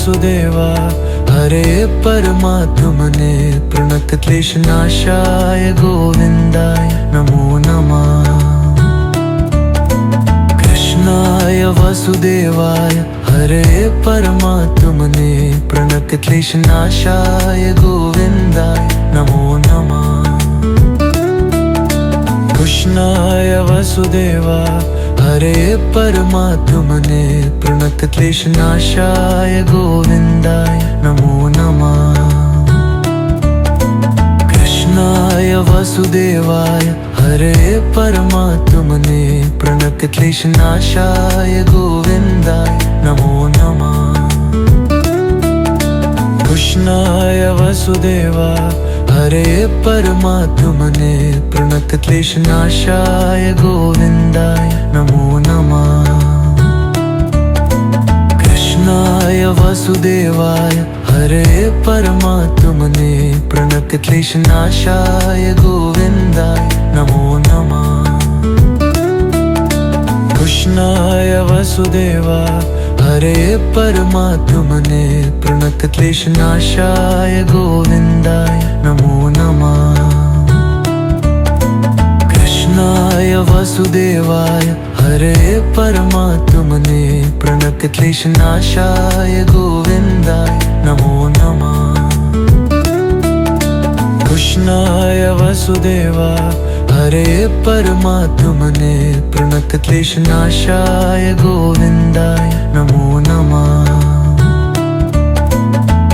वसुदेवा हरे परमात्मने प्रणतक्लेशनाशाय गोविन्दाय नमो नमः। कृष्णाय वसुदेवाय हरे परमात्मने प्रणतक्लेशनाशाय गोविन्दाय नमो नमः। कृष्णाय वसुदेवा हरे परमात्मने प्रणतक्लेशनाशाय गोविन्दाय नमो नमः। कृष्णाय वसुदेवाय हरे परमात्मने प्रणतक्लेशनाशाय गोविन्दाय नमो नमः। कृष्णाय वसुदेवा हरे परमात्मने प्रणतक्लेशनाशाय गोविन्दाय नमो नमः। कृष्णाय वसुदेवाय हरे परमात्मने प्रणतक्लेशनाशाय गोविन्दाय नमो नमः। कृष्णाय वसुदेवा हरे परमात्मने प्रणतक्लेशनाशाय गोविन्दाय नमो नमः। कृष्णाय वसुदेवाय हरे परमात्मने प्रणतक्लेशनाशाय गोविन्दाय नमो नमः। कृष्णाय वसुदेवा हरे परमात्मने प्रणतक्लेशनाशाय गोविन्दाय नमो नमः।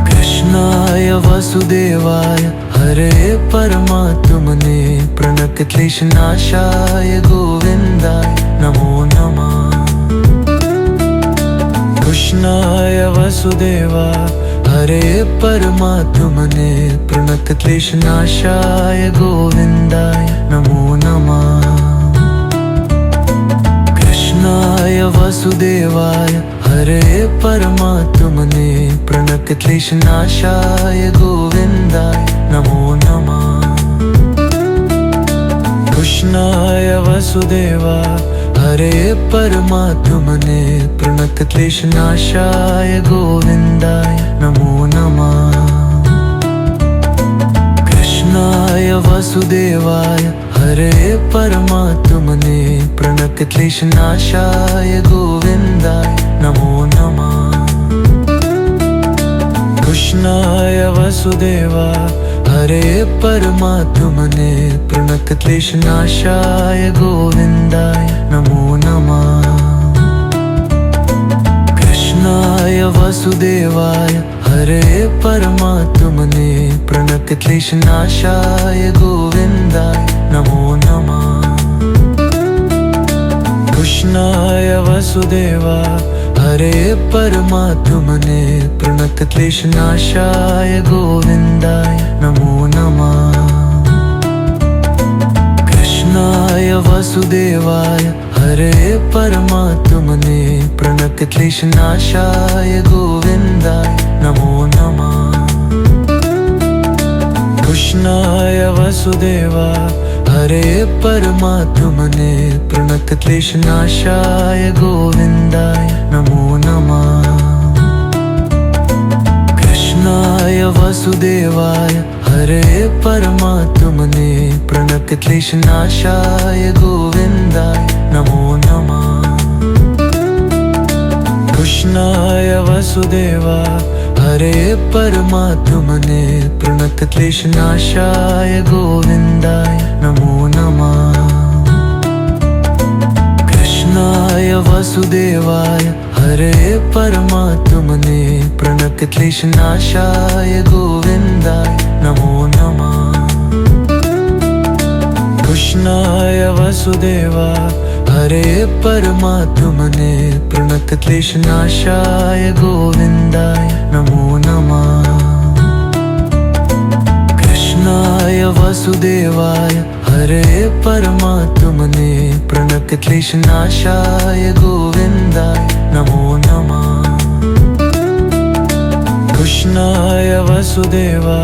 कृष्णाय वसुदेवाय हरे परमात्मने प्रणतक्लेशनाशाय गोविन्दाय नमो नमः। कृष्णाय वसुदेवा हरे परमात्मने प्रणतक्लेशनाशाय गोविन्दाय नमो नमः। कृष्णाय वसुदेवाय हरे परमात्मने प्रणतक्लेशनाशाय गोविन्दाय नमो नमः। कृष्णाय वसुदेवा हरे परमात्मने प्रणतक्लेशनाशाय गोविन्दाय नमो नमः। कृष्णाय वसुदेवाय हरे परमात्मने प्रणतक्लेशनाशाय गोविन्दाय नमो नमः। कृष्णाय वसुदेवा हरे परमात्मने प्रणतक्लेशनाशाय गोविन्दाय नमो नमः। कृष्णाय वसुदेवाय हरे परमात्मने प्रणतक्लेशनाशाय गोविन्दाय नमो नमः। कृष्णाय वसुदेवा हरे परमात्मने प्रणतक्लेशनाशाय गोविन्दाय नमो नमः। कृष्णाय वसुदेवाय हरे परमात्मने प्रणतक्लेशनाशाय गोविन्दाय नमो नमः। कृष्णाय वसुदेवा हरे परमात्मने प्रणतक्लेशनाशाय गोविन्दाय नमो नमः। कृष्णाय वसुदेवाय हरे परमात्मने प्रणतक्लेशनाशाय गोविन्दाय नमो नमः। कृष्णाय वसुदेवा हरे परमात्मने प्रणतक्लेशनाशाय गोविन्दाय नमो नमः। कृष्णाय वसुदेवाय हरे परमात्मने प्रणतक्लेशनाशाय गोविन्दाय नमो नमः। कृष्णाय वसुदेवा हरे परमात्मने प्रणतक्लेशनाशाय गोविन्दाय नमो नमः। कृष्णाय वसुदेवाय हरे परमात्मने प्रणतक्लेशनाशाय गोविन्दाय नमो नमः। कृष्णाय वसुदेवा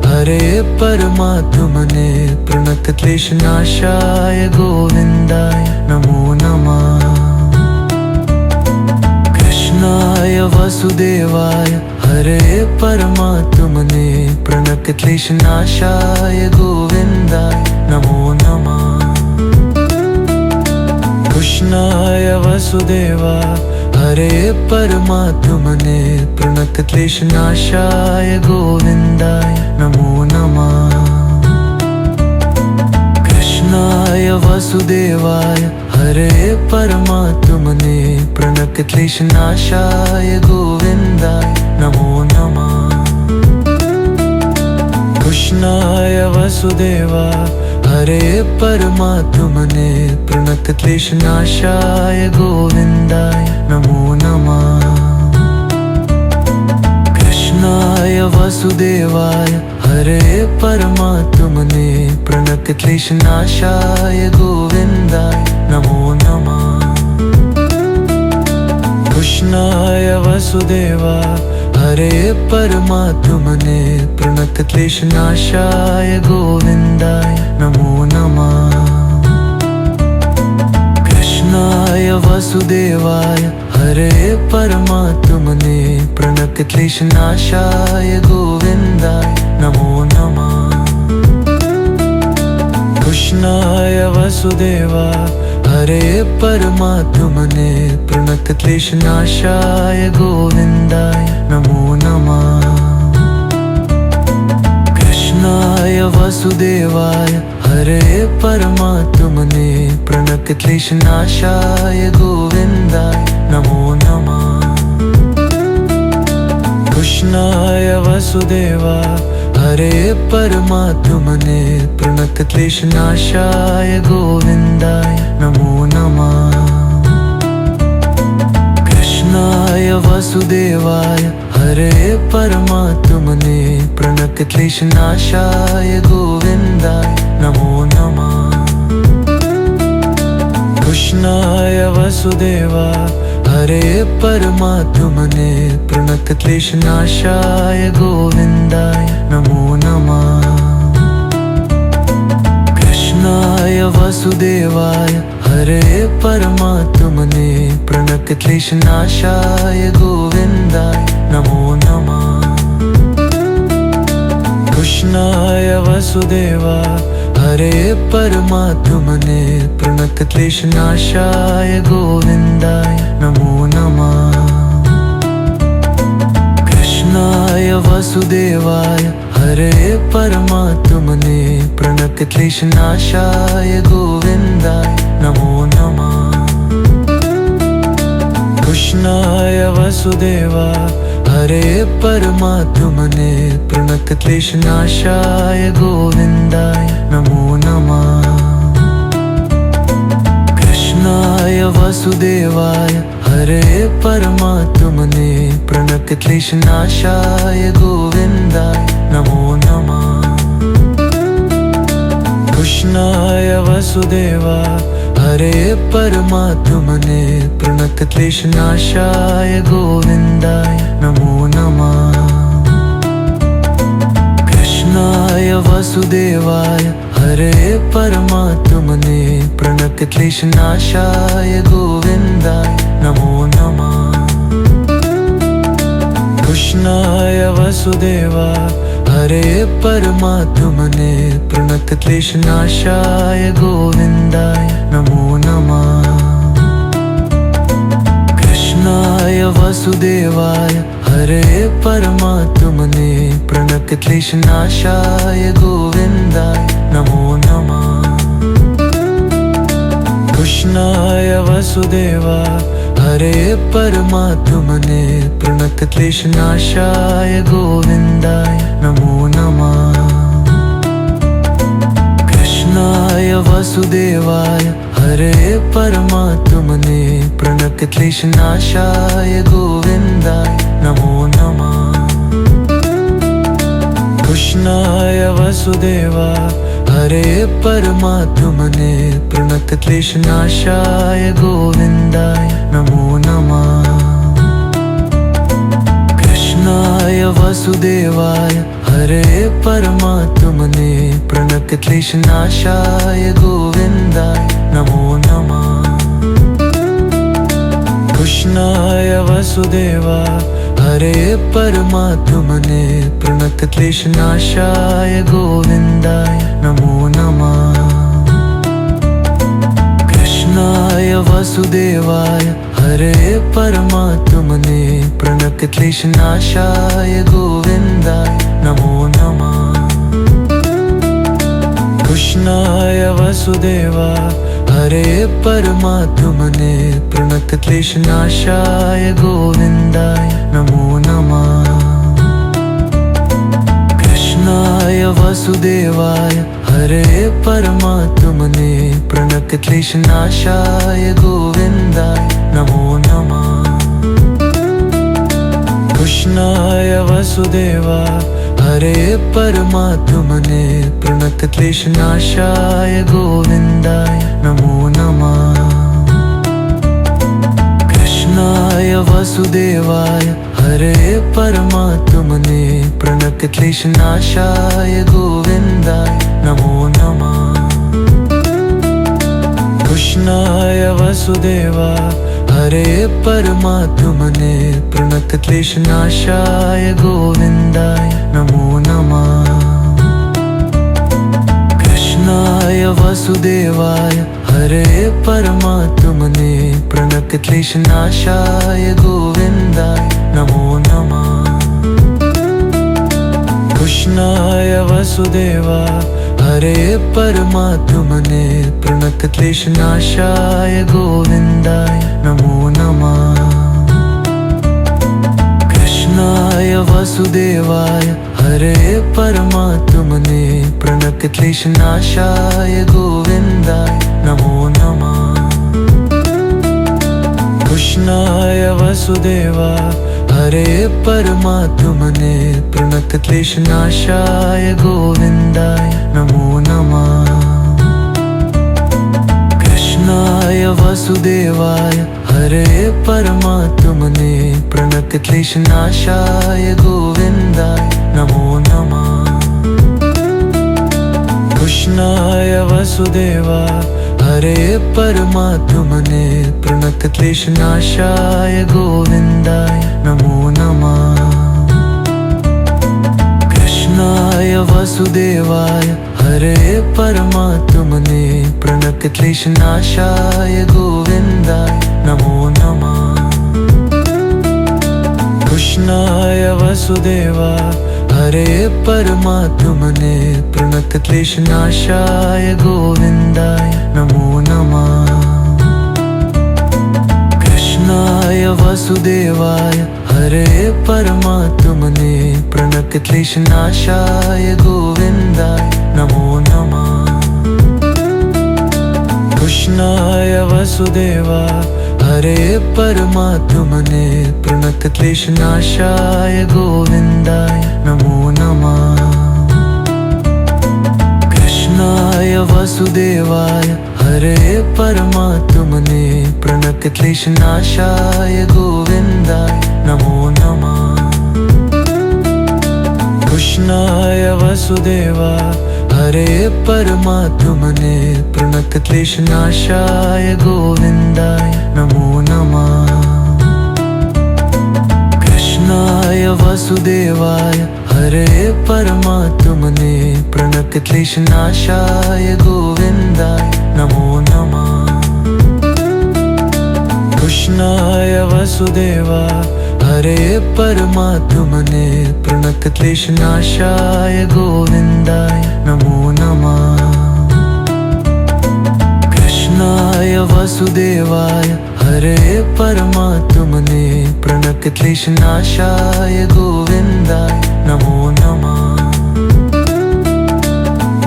हरे परमात्मने प्रणतक्लेशनाशाय गोविन्दाय नमो नमः। कृष्णाय वासुदेवाय हरे परमात्मने प्रणतक्लेशनाशाय गोविन्दाय नमो नमः। कृष्णाय वासुदेवाय हरे परमात्मने प्रणतक्लेशनाशाय गोविन्दाय नमो नमः। कृष्णाय वासुदेवाय हरे परमात्मने प्रणतक्लेशनाशाय गोविन्दाय नमो नमः। कृष्णाय वासुदेवाय हरे परमात्मने प्रणतक्लेशनाशाय गोविन्दाय नमो नमः। कृष्णाय वासुदेवाय हरे परमात्मने प्रणतक्लेशनाशाय गोविन्दाय नमो नमः। कृष्णाय वासुदेवाय हरे परमात्मने प्रणतक्लेशनाशाय गोविन्दाय नमो नमः। कृष्णाय वासुदेवाय हरे परमात्मने प्रणतक्लेशनाशाय गोविन्दाय नमो नमः। कृष्णाय वासुदेवाय हरे परमात्मने प्रणतक्लेशनाशाय गोविन्दाय नमो नमः। कृष्णाय वासुदेवाय हरे परमात्मने प्रणतक्लेशनाशाय गोविन्दाय नमो नमः। कृष्णाय वासुदेवाय हरे परमात्मने प्रणतक्लेशनाशाय गोविन्दाय नमो नमः। कृष्णाय वासुदेवाय हरे परमात्मने प्रणतक्लेशनाशाय गोविन्दाय नमो नमः। कृष्णाय वासुदेवाय हरे परमात्मने प्रणतक्लेशनाशाय गोविन्दाय नमो नमः। कृष्णाय वासुदेवाय हरे परमात्मने प्रणतक्लेशनाशाय गोविन्दाय नमो नमः। कृष्णाय वासुदेवाय हरे परमात्मने प्रणतक्लेशनाशाय गोविन्दाय नमो नमः। कृष्णाय वासुदेवाय हरे परमात्मने प्रणतक्लेशनाशाय गोविन्दाय नमो नमः। कृष्णाय वासुदेवाय हरे परमात्मने प्रणतक्लेशनाशाय गोविन्दाय नमो नमः। कृष्णाय वासुदेवाय हरे परमात्मने प्रणतक्लेशनाशाय गोविन्दाय नमो नमः। कृष्णाय वासुदेवाय हरे परमात्मने प्रणतक्लेशनाशाय गोविन्दाय नमो नमः। कृष्णाय वासुदेवाय हरे परमात्मने प्रणतक्लेशनाशाय गोविन्दाय नमो नमः। कृष्णाय वासुदेवाय हरे परमात्मने प्रणतक्लेशनाशाय गोविन्दाय नमो नमः। कृष्णाय वासुदेवाय हरे परमात्मने प्रणतक्लेशनाशाय गोविन्दाय नमो नमः। कृष्णाय वासुदेवाय हरे परमात्मने प्रणतक्लेशनाशाय गोविन्दाय नमो नमः। कृष्णाय वासुदेवाय हरे परमात्मने प्रणतक्लेशनाशाय गोविन्दाय नमो नमः। कृष्णाय वासुदेवाय हरे परमात्मने प्रणतक्लेशनाशाय गोविन्दाय नमो नमः। कृष्णाय वासुदेवाय हरे परमात्मने प्रणतक्लेशनाशाय गोविन्दाय नमो नमः। कृष्णाय वसुदेवाय हरे परमात्मने प्रणतक्लेशनाशाय गोविन्दाय नमो नमः। कृष्णाय वसुदेवाय हरे परमात्मने प्रणतक्लेशनाशाय गोविन्दाय नमो नमः। कृष्णाय वसुदेवाय हरे परमात्मने प्रणतक्लेशनाशाय गोविन्दाय नमो नमः। कृष्णाय वसुदेवाय हरे परमात्मने प्रणतक्लेशनाशाय गोविन्दाय नमो नमः। कृष्णाय वसुदेवाय हरे परमात्मने प्रणतक्लेशनाशाय गोविन्दाय नमो नमः। कृष्णाय वसुदेवाय हरे परमात्मने प्रणतक्लेशनाशाय गोविन्दाय नमो नमः। कृष्णाय वसुदेवाय हरे परमात्मने प्रणतक्लेशनाशाय गोविन्दाय नमो नमः। कृष्णाय वसुदेवाय हरे परमात्मने प्रणतक्लेशनाशाय गोविन्दाय नमो नमः। कृष्णाय वसुदेवाय हरे परमात्मने प्रणतक्लेशनाशाय गोविन्दाय नमो नमः। कृष्णाय वसुदेवाय हरे परमात्मने प्रणतक्लेशनाशाय गोविन्दाय नमो नमः। कृष्णाय वसुदेवाय हरे परमात्मने प्रणतक्लेशनाशाय गोविन्दाय नमो नमः। कृष्णाय वसुदेवाय हरे परमात्मने प्रणतक्लेशनाशाय गोविन्दाय नमो नमः। कृष्णाय वसुदेवाय हरे परमात्मने प्रणतक्लेशनाशाय गोविन्दाय नमो नमः। कृष्णाय वसुदेवाय हरे परमात्मने प्रणतक्लेशनाशाय गोविन्दाय नमो नमः। कृष्णाय वसुदेवाय हरे परमात्मने प्रणतक्लेशनाशाय गोविन्दाय नमो नमः। कृष्णाय वसुदेवाय हरे परमात्मने प्रणतक्लेशनाशाय गोविन्दाय नमो नमः। कृष्णाय वसुदेवाय हरे परमात्मने प्रणतक्लेशनाशाय गोविन्दाय नमो नमः। कृष्णाय वसुदेवाय हरे परमात्मने प्रणतक्लेशनाशाय गोविन्दाय नमो नमः। कृष्णाय वसुदेवाय हरे परमात्मने प्रणतक्लेशनाशाय गोविन्दाय नमो नमः। कृष्णाय वसुदेवाय हरे परमात्मने प्रणतक्लेशनाशाय गोविन्दाय नमो नमः। कृष्णाय वसुदेवाय हरे परमात्मने प्रणतक्लेशनाशाय गोविन्दाय नमो नमः। कृष्णाय वसुदेवाय हरे परमात्मने प्रणतक्लेशनाशाय गोविन्दाय नमो नमः।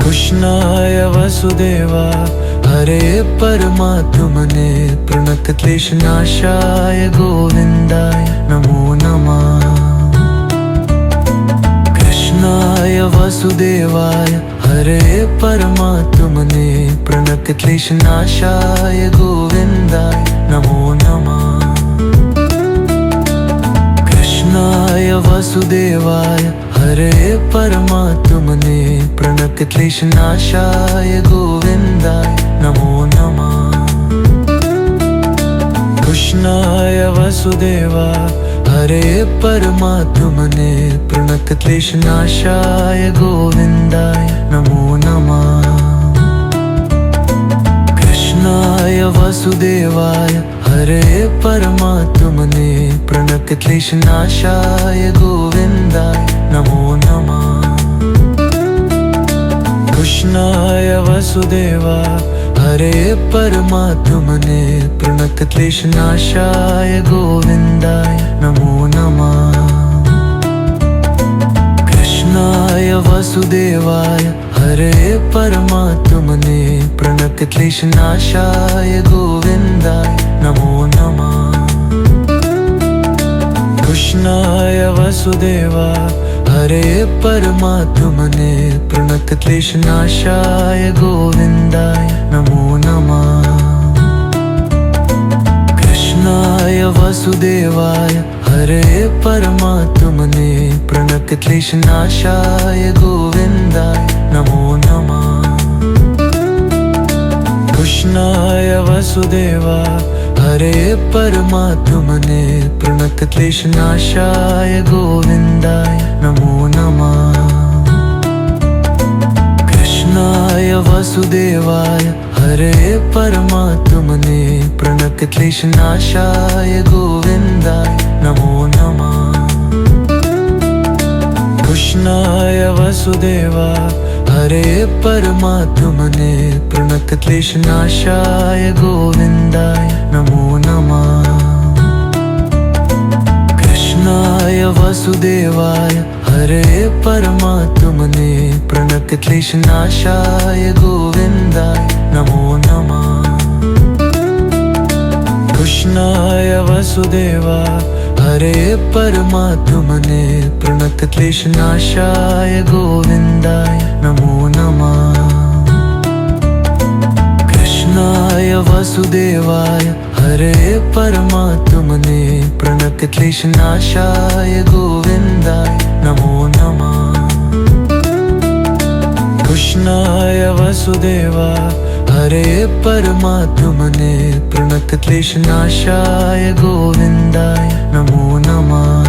कृष्णाय वसुदेवाय हरे परमात्मने प्रणतक्लेशनाशाय गोविन्दाय नमो नमः। कृष्णाय वसुदेवाय हरे परमात्मने प्रणतक्लेशनाशाय गोविन्दाय नमो नमः। कृष्णाय वसुदेवाय हरे परमात्मने प्रणतक्लेशनाशाय गोविन्दाय नमो नमः। कृष्णाय वसुदेवाय हरे परमात्मने प्रणतक्लेशनाशाय गोविन्दाय नमो नमः। कृष्णाय वसुदेवाय हरे परमात्मने प्रणतक्लेशनाशाय गोविन्दाय नमो नमः। कृष्णाय वसुदेवाय हरे परमात्मने प्रणतक्लेशनाशाय गोविन्दाय नमो नमः। कृष्णाय वसुदेवाय हरे परमात्मने प्रणतक्लेशनाशाय गोविन्दाय नमो नमः। कृष्णाय वसुदेवाय हरे परमात्मने प्रणतक्लेशनाशाय गोविन्दाय नमो नमः। कृष्णाय वसुदेवाय हरे परमात्मने प्रणतक्लेशनाशाय गोविन्दाय नमो नमः। कृष्णाय वसुदेवाय हरे परमात्मने प्रणतक्लेशनाशाय गोविन्दाय नमो नमः। कृष्णाय वसुदेवाय हरे परमात्मने प्रणतक्लेशनाशाय गोविन्दाय नमो नमः। कृष्णाय वसुदेवाय हरे परमात्मने प्रणतक्लेशनाशाय गोविन्दाय नमो नमः। कृष्णाय वसुदेवाय हरे परमात्मने प्रणतक्लेशनाशाय गोविन्दाय नमो नमः। कृष्णाय वसुदेवाय हरे परमात्मने प्रणतक्लेशनाशाय गोविन्दाय नमो नमः। कृष्णाय वसुदेवाय हरे परमात्मने प्रणतक्लेशनाशाय गोविन्दाय नमो नमः। कृष्णाय वसुदेवाय हरे परमात्मने प्रणतक्लेशनाशाय गोविन्दाय नमो नमः।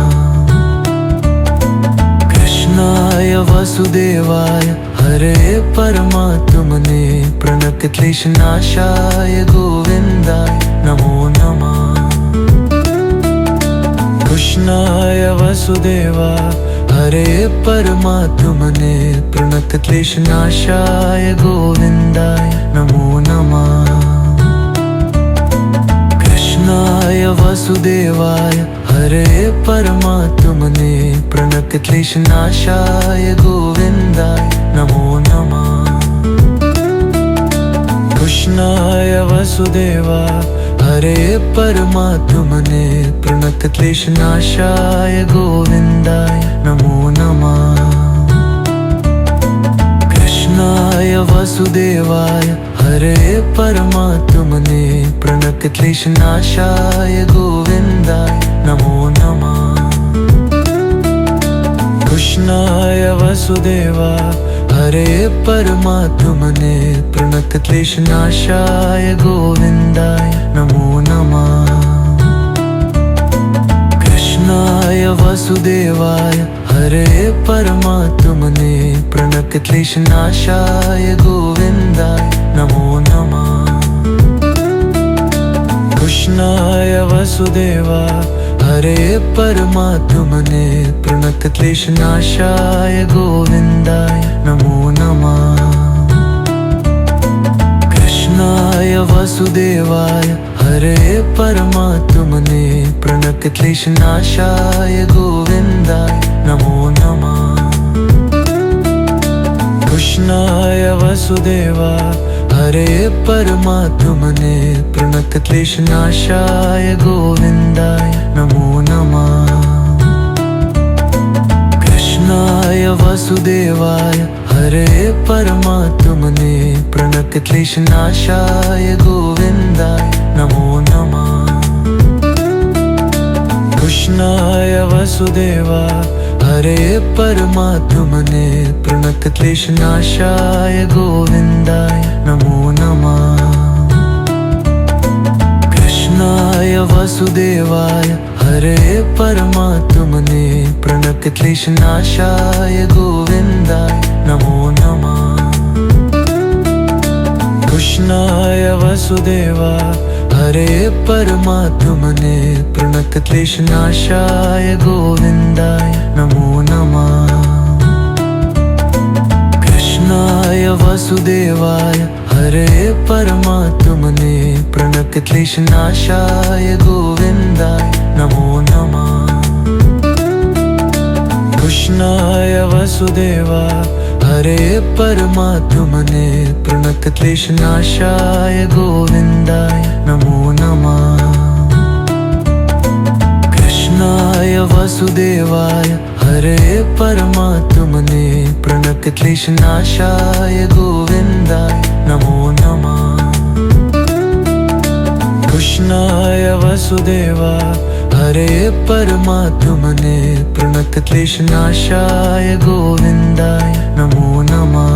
कृष्णाय वसुदेवाय हरे परमात्मने प्रणतक्लेशनाशाय गोविन्दाय नमो नमः। कृष्णाय वसुदेवाय हरे परमात्मने प्रणतक्लेशनाशाय गोविन्दाय नमो नमः। कृष्णाय वसुदेवाय हरे परमात्मने प्रणतक्लेशनाशाय गोविन्दाय नमो नमः। कृष्णाय वसुदेवाय हरे परमात्मने प्रणतक्लेशनाशाय गोविन्दाय नमो नमः। कृष्णाय वसुदेवाय हरे परमात्मने प्रणतक्लेशनाशाय गोविन्दाय नमो नमः। कृष्णाय वसुदेवाय हरे परमात्मने प्रणतक्लेशनाशाय गोविन्दाय नमो नमः। कृष्णाय वसुदेवाय हरे परमात्मने प्रणतक्लेशनाशाय गोविन्दाय नमो नमः। कृष्णाय वसुदेवाय हरे परमात्मने प्रणतक्लेशनाशाय गोविन्दाय नमो नमः। कृष्णाय वसुदेवाय हरे परमात्मने प्रणतक्लेशनाशाय गोविन्दाय नमो नमः। कृष्णाय वसुदेवाय हरे परमात्मने प्रणतक्लेशनाशाय गोविन्दाय नमो नमः। कृष्णाय वसुदेवाय हरे परमात्मने प्रणतक्लेशनाशाय गोविन्दाय नमो नमः। कृष्णाय वसुदेवाय हरे परमात्मने प्रणतक्लेशनाशाय गोविन्दाय नमो नमः। कृष्णाय वासुदेवाय हरे परमात्मने प्रणतक्लेशनाशाय गोविन्दाय नमो नमः। कृष्णाय वासुदेवाय हरे परमात्मने प्रणतक्लेशनाशाय गोविन्दाय नमो नमः। कृष्णाय वासुदेवाय हरे परमात्मने प्रणतक्लेशनाशाय गोविन्दाय नमो नमः। कृष्णाय वासुदेवाय हरे परमात्मने प्रणतक्लेशनाशाय गोविन्दाय नमो नमः। कृष्णाय वासुदेवाय हरे परमात्मने प्रणतक्लेशनाशाय गोविन्दाय नमो नमः। कृष्णाय वासुदेवाय हरे परमात्मने प्रणतक्लेशनाशाय गोविन्दाय नमो नमः।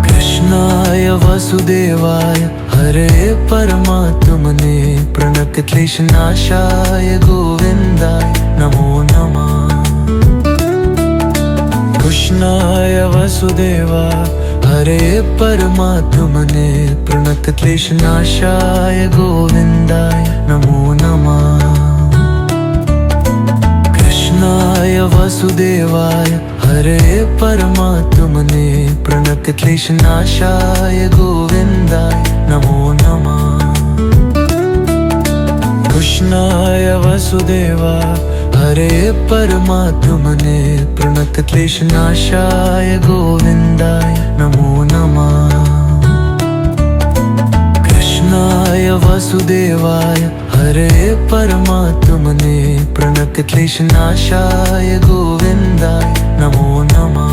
कृष्णाय वासुदेवाय हरे परमात्मने प्रणतक्लेशनाशाय गोविन्दाय नमो नमः। कृष्णाय वासुदेवाय हरे परमात्मने प्रणतक्लेशनाशाय गोविन्दाय नमो नमः। कृष्णाय वासुदेवाय हरे परमात्मने प्रणतक्लेशनाशाय गोविन्दाय नमो नमः। कृष्णाय वासुदेवाय हरे परमात्मने प्रणतक्लेशनाशाय गोविन्दाय नमो नमः। कृष्णाय वासुदेवाय हरे परमात्मने प्रणतक्लेशनाशाय गोविन्दाय नमो नमः।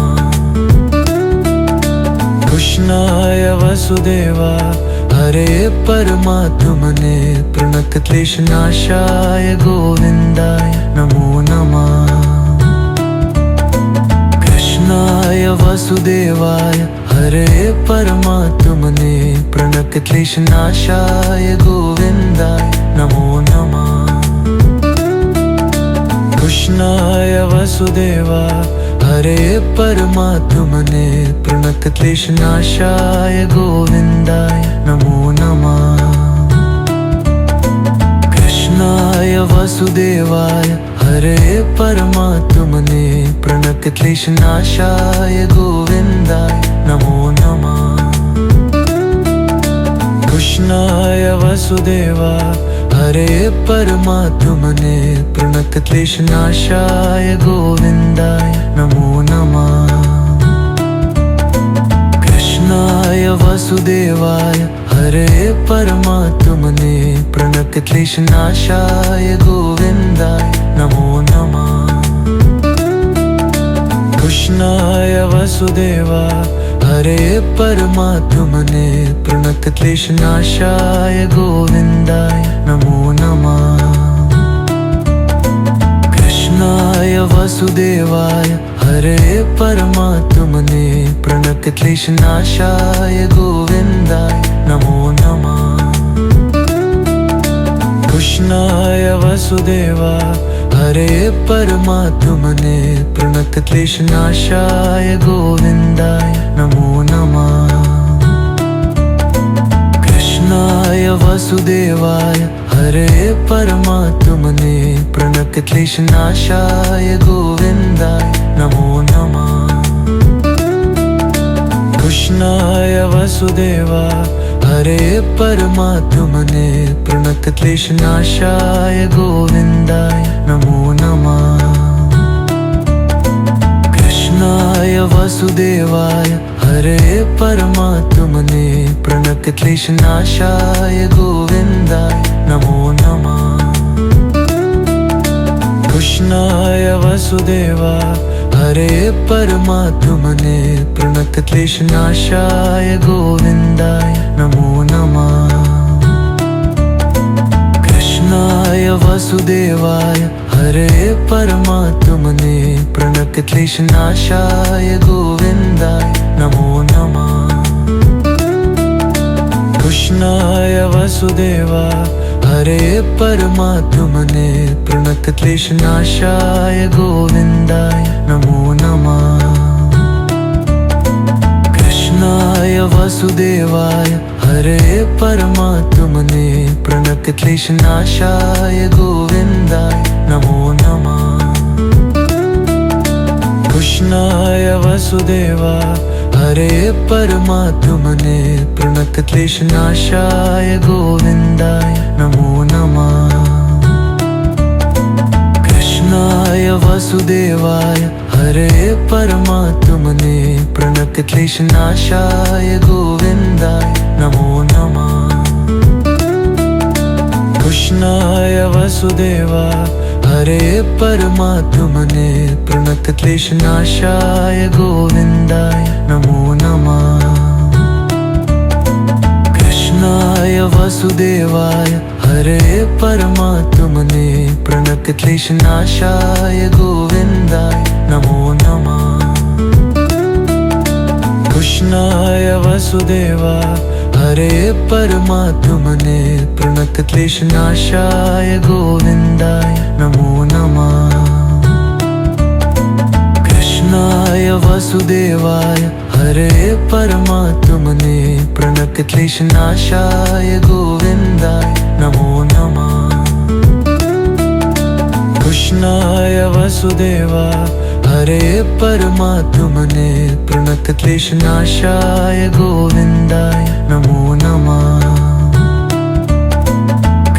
कृष्णाय वासुदेवाय हरे परमात्मने प्रणतक्लेशनाशाय गोविन्दाय नमो नमः। कृष्णाय वासुदेवाय हरे परमात्मने प्रणतक्लेशनाशाय गोविन्दाय नमो नमः। कृष्णाय वासुदेवाय हरे परमात्मने प्रणतक्लेशनाशाय गोविन्दाय नमो नमः। कृष्णाय वासुदेवाय हरे परमात्मने प्रणतक्लेशनाशाय गोविन्दाय नमो नमः। कृष्णाय वासुदेवाय हरे परमात्मने प्रणतक्लेशनाशाय गोविन्दाय नमो नमः। कृष्णाय वासुदेवाय हरे परमात्मने प्रणतक्लेशनाशाय गोविन्दाय नमो नमः। कृष्णाय वासुदेवाय हरे परमात्मने प्रणतक्लेशनाशाय गोविन्दाय नमो नमः। कृष्णाय वासुदेवाय हरे परमात्मने प्रणतक्लेशनाशाय गोविन्दाय नमो नमः। कृष्णाय वासुदेवाय हरे परमात्मने प्रणतक्लेशनाशाय गोविन्दाय नमो नमः। कृष्णाय वासुदेवाय हरे परमात्मने प्रणतक्लेशनाशाय गोविन्दाय नमो नमः। कृष्णाय वासुदेवाय हरे परमात्मने प्रणतक्लेशनाशाय गोविन्दाय नमो नमः। कृष्णाय वासुदेवाय हरे परमात्मने प्रणतक्लेशनाशाय गोविन्दाय नमो नमः। कृष्णाय वासुदेवाय हरे परमात्मने प्रणतक्लेशनाशाय गोविन्दाय नमो नमः। कृष्णाय वासुदेवाय हरे परमात्मने प्रणतक्लेशनाशाय गोविन्दाय नमो नमः। कृष्णाय वसुदेवाय हरे परमात्मने प्रणतक्लेशनाशाय गोविन्दाय नमो नमः। कृष्णाय वसुदेवाय हरे परमात्मने प्रणतक्लेशनाशाय गोविन्दाय नमो नमः। कृष्णाय वसुदेवाय हरे परमात्मने प्रणतक्लेशनाशाय गोविन्दाय नमो नमः। कृष्णाय वसुदेवाय हरे परमात्मने प्रणतक्लेशनाशाय गोविन्दाय नमो नमः। कृष्णाय वसुदेवाय हरे परमात्मने प्रणतक्लेशनाशाय गोविन्दाय नमो नमः। कृष्णाय वसुदेवाय हरे परमात्मने प्रणतक्लेशनाशाय गोविन्दाय नमो नमः। कृष्णाय वसुदेवाय हरे परमात्मने प्रणतक्लेशनाशाय गोविन्दाय नमो नमः। कृष्णाय वसुदेवाय हरे परमात्मने प्रणतक्लेशनाशाय गोविन्दाय नमो नमः। कृष्णाय वसुदेवाय हरे परमात्मने प्रणतक्लेशनाशाय गोविन्दाय नमो नमः।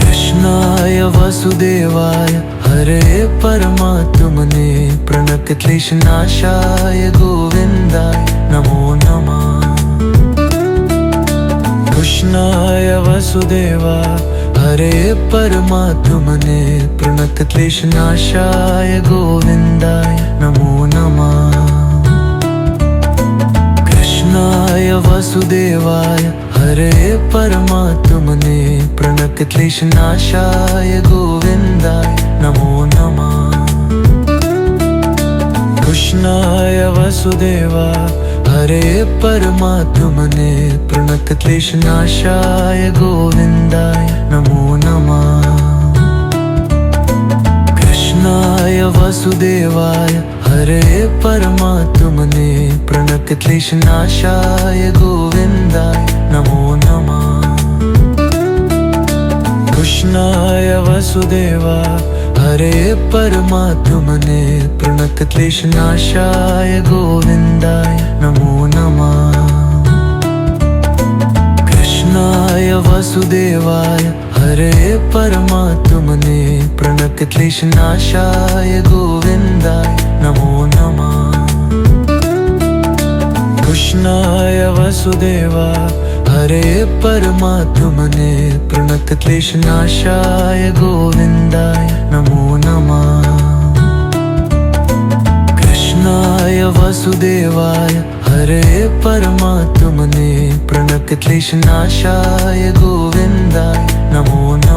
कृष्णाय वसुदेवाय हरे परमात्मने प्रणतक्लेशनाशाय गोविन्दाय नमो नमः। कृष्णाय वसुदेवाय हरे परमात्मने प्रणतक्लेशनाशाय गोविन्दाय नमो नमः। कृष्णाय वसुदेवाय हरे परमात्मने प्रणतक्लेशनाशाय गोविन्दाय नमो नमः। कृष्णाय वसुदेवाय हरे परमात्मने प्रणतक्लेशनाशाय गोविन्दाय नमो नमः। कृष्णाय वसुदेवाय हरे परमात्मने प्रणतक्लेशनाशाय गोविन्दाय नमो नमः। कृष्णाय वसुदेवाय हरे परमात्मने प्रणतक्लेशनाशाय गोविन्दाय नमो नमः। कृष्णाय वसुदेवाय हरे परमात्मने प्रणतक्लेशनाशाय गोविन्दाय नमो नमः। कृष्णाय वसुदेवाय हरे परमात्मने प्रणतक्लेशनाशाय गोविन्दाय नमो नमः। कृष्णाय वसुदेवाय हरे परमात्मने प्रणतक्लेशनाशाय गोविन्दाय नमो नमः।